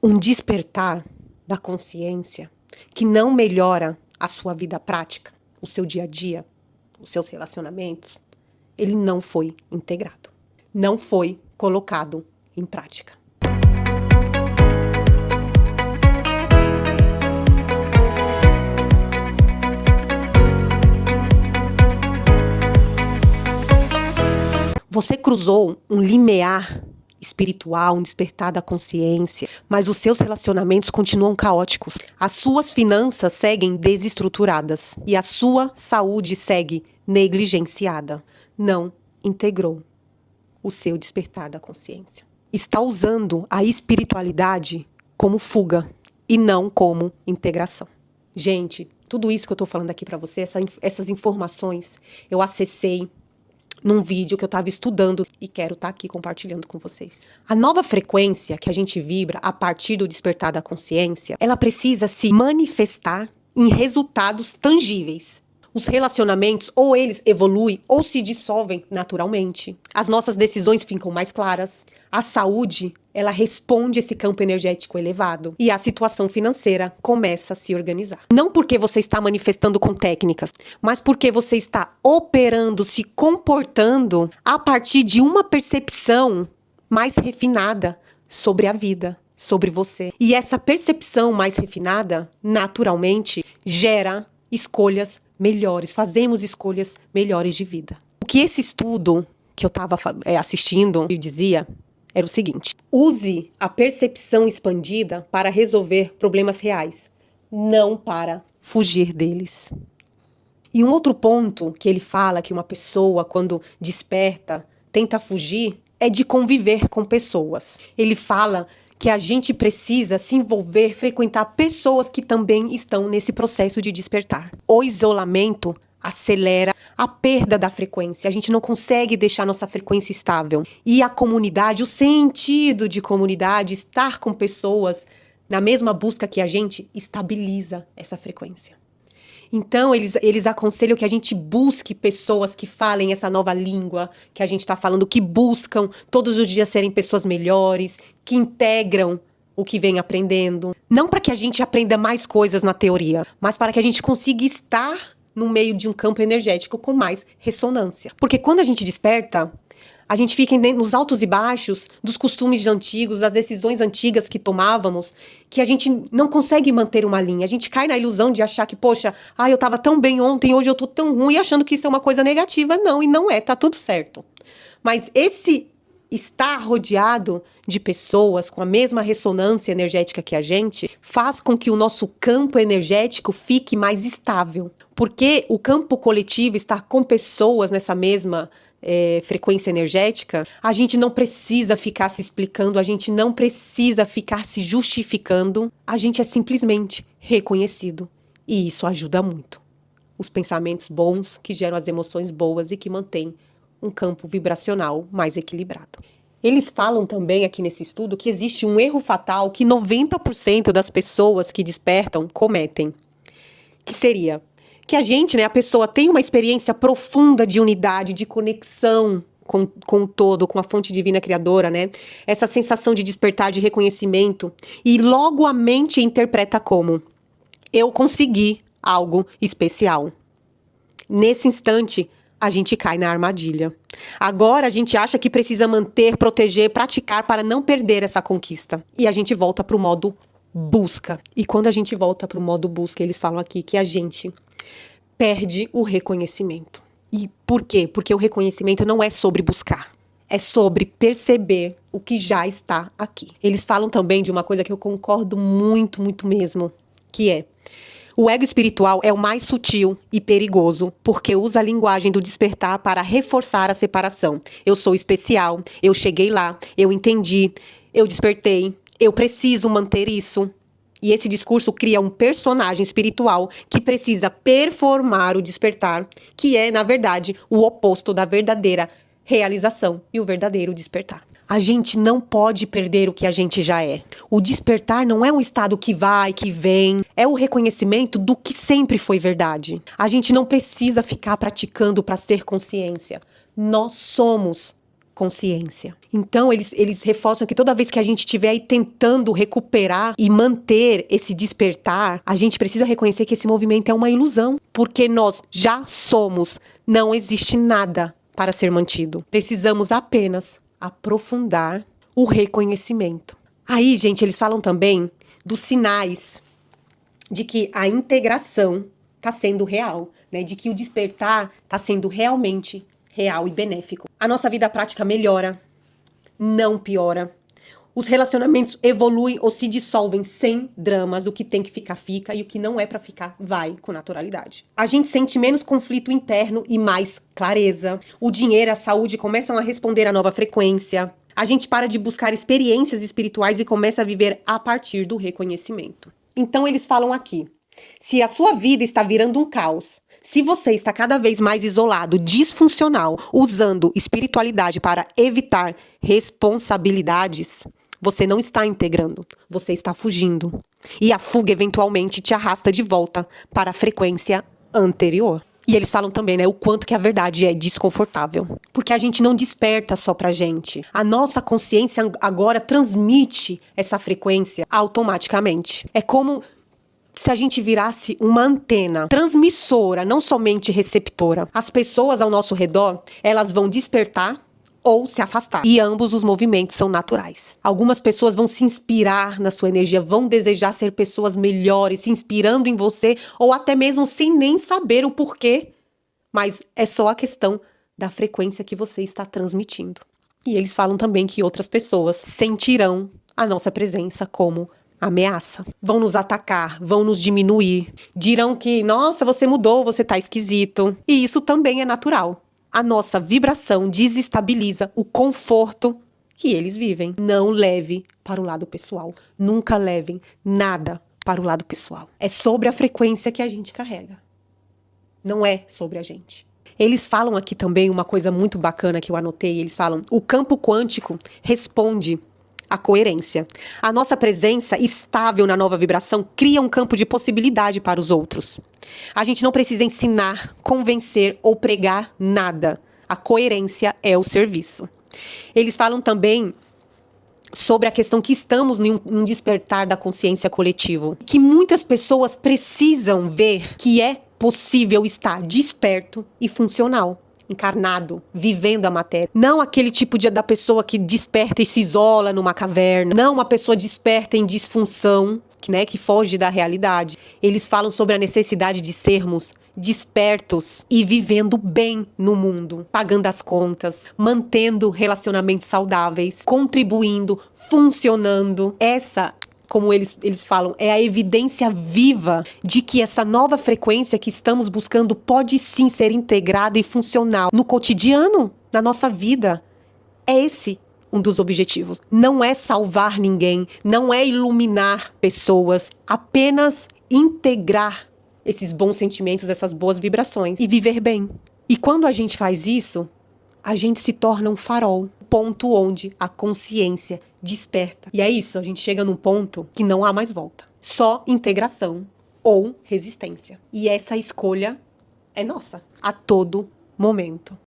um despertar da consciência que não melhora a sua vida prática, o seu dia a dia, os seus relacionamentos, ele não foi integrado, não foi colocado em prática. Você cruzou um limiar espiritual, um despertar da consciência, mas os seus relacionamentos continuam caóticos. As suas finanças seguem desestruturadas e a sua saúde segue negligenciada. Não integrou o seu despertar da consciência. Está usando a espiritualidade como fuga e não como integração. Gente, tudo isso que eu estou falando aqui para você, essas informações, eu acessei num vídeo que eu estava estudando e quero estar aqui compartilhando com vocês. A nova frequência que a gente vibra a partir do despertar da consciência, ela precisa se manifestar em resultados tangíveis. Os relacionamentos, ou eles evoluem ou se dissolvem naturalmente. As nossas decisões ficam mais claras. A saúde, ela responde esse campo energético elevado. E a situação financeira começa a se organizar. Não porque você está manifestando com técnicas, mas porque você está operando, se comportando a partir de uma percepção mais refinada sobre a vida, sobre você. E essa percepção mais refinada, naturalmente, gera escolhas melhores, fazemos escolhas melhores de vida. O que esse estudo que eu estava assistindo dizia era o seguinte: use a percepção expandida para resolver problemas reais, não para fugir deles. E um outro ponto que ele fala que uma pessoa, quando desperta, tenta fugir, é de conviver com pessoas. Ele fala que a gente precisa se envolver, frequentar pessoas que também estão nesse processo de despertar. O isolamento acelera a perda da frequência. A gente não consegue deixar nossa frequência estável. E a comunidade, o sentido de comunidade, estar com pessoas na mesma busca que a gente, estabiliza essa frequência. Então, eles aconselham que a gente busque pessoas que falem essa nova língua que a gente está falando, que buscam todos os dias serem pessoas melhores, que integram o que vem aprendendo. Não para que a gente aprenda mais coisas na teoria, mas para que a gente consiga estar no meio de um campo energético com mais ressonância. Porque quando a gente desperta, a gente fica nos altos e baixos dos costumes antigos, das decisões antigas que tomávamos, que a gente não consegue manter uma linha. A gente cai na ilusão de achar que, poxa, eu estava tão bem ontem, hoje eu tô tão ruim, achando que isso é uma coisa negativa. Não, e não é, tá tudo certo. Mas esse estar rodeado de pessoas com a mesma ressonância energética que a gente faz com que o nosso campo energético fique mais estável. Porque o campo coletivo, estar com pessoas nessa mesma frequência energética, a gente não precisa ficar se explicando, a gente não precisa ficar se justificando, a gente é simplesmente reconhecido. E isso ajuda muito. Os pensamentos bons que geram as emoções boas e que mantêm um campo vibracional mais equilibrado. Eles falam também aqui nesse estudo que existe um erro fatal que 90% das pessoas que despertam cometem. Que seria que a gente, a pessoa tem uma experiência profunda de unidade, de conexão com o todo, com a fonte divina criadora, Essa sensação de despertar, de reconhecimento. E logo a mente interpreta como: eu consegui algo especial. Nesse instante, a gente cai na armadilha. Agora a gente acha que precisa manter, proteger, praticar para não perder essa conquista. E a gente volta para o modo busca. E quando a gente volta para o modo busca, eles falam aqui que a gente perde o reconhecimento. E por quê? Porque o reconhecimento não é sobre buscar. É sobre perceber o que já está aqui. Eles falam também de uma coisa que eu concordo muito, muito mesmo, que é: o ego espiritual é o mais sutil e perigoso, porque usa a linguagem do despertar para reforçar a separação. Eu sou especial, eu cheguei lá, eu entendi, eu despertei, eu preciso manter isso. E esse discurso cria um personagem espiritual que precisa performar o despertar, que é, na verdade, o oposto da verdadeira realização e o verdadeiro despertar. A gente não pode perder o que a gente já é. O despertar não é um estado que vai, que vem. É o reconhecimento do que sempre foi verdade. A gente não precisa ficar praticando para ser consciência. Nós somos consciência. Então, eles reforçam que toda vez que a gente estiver aí tentando recuperar e manter esse despertar, a gente precisa reconhecer que esse movimento é uma ilusão, porque nós já somos. Não existe nada para ser mantido. Precisamos apenas aprofundar o reconhecimento. Aí, gente, eles falam também dos sinais de que a integração está sendo real, né? De que o despertar está sendo realmente real e benéfico. A nossa vida prática melhora, não piora. Os relacionamentos evoluem ou se dissolvem sem dramas. O que tem que ficar, fica. E o que não é pra ficar, vai com naturalidade. A gente sente menos conflito interno e mais clareza. O dinheiro e a saúde começam a responder à nova frequência. A gente para de buscar experiências espirituais e começa a viver a partir do reconhecimento. Então eles falam aqui: se a sua vida está virando um caos, se você está cada vez mais isolado, disfuncional, usando espiritualidade para evitar responsabilidades, você não está integrando, você está fugindo. E a fuga eventualmente te arrasta de volta para a frequência anterior. E eles falam também, né, o quanto que a verdade é desconfortável. Porque a gente não desperta só pra gente. A nossa consciência agora transmite essa frequência automaticamente. É como se a gente virasse uma antena transmissora, não somente receptora. As pessoas ao nosso redor, elas vão despertar ou se afastar. E ambos os movimentos são naturais. Algumas pessoas vão se inspirar na sua energia, vão desejar ser pessoas melhores, se inspirando em você, ou até mesmo sem nem saber o porquê. Mas é só a questão da frequência que você está transmitindo. E eles falam também que outras pessoas sentirão a nossa presença como ameaça. Vão nos atacar, vão nos diminuir. Dirão que, nossa, você mudou, você tá esquisito. E isso também é natural. A nossa vibração desestabiliza o conforto que eles vivem. Não leve para o lado pessoal. Nunca levem nada para o lado pessoal. É sobre a frequência que a gente carrega. Não é sobre a gente. Eles falam aqui também uma coisa muito bacana que eu anotei. Eles falam: o campo quântico responde à coerência. A nossa presença estável na nova vibração cria um campo de possibilidade para os outros. A gente não precisa ensinar, convencer ou pregar nada. A coerência é o serviço. Eles falam também sobre a questão que estamos em um despertar da consciência coletiva. Que muitas pessoas precisam ver que é possível estar desperto e funcional, encarnado, vivendo a matéria. Não aquele tipo da pessoa que desperta e se isola numa caverna. Não uma pessoa desperta em disfunção, que foge da realidade. Eles falam sobre a necessidade de sermos despertos e vivendo bem no mundo, pagando as contas, mantendo relacionamentos saudáveis, contribuindo, funcionando. Essa, como eles falam, é a evidência viva de que essa nova frequência que estamos buscando pode sim ser integrada e funcional no cotidiano, na nossa vida. É esse um dos objetivos. Não é salvar ninguém, não é iluminar pessoas, apenas integrar esses bons sentimentos, essas boas vibrações e viver bem. E quando a gente faz isso, a gente se torna um farol, ponto onde a consciência desperta. E é isso, a gente chega num ponto que não há mais volta. Só integração ou resistência. E essa escolha é nossa, a todo momento.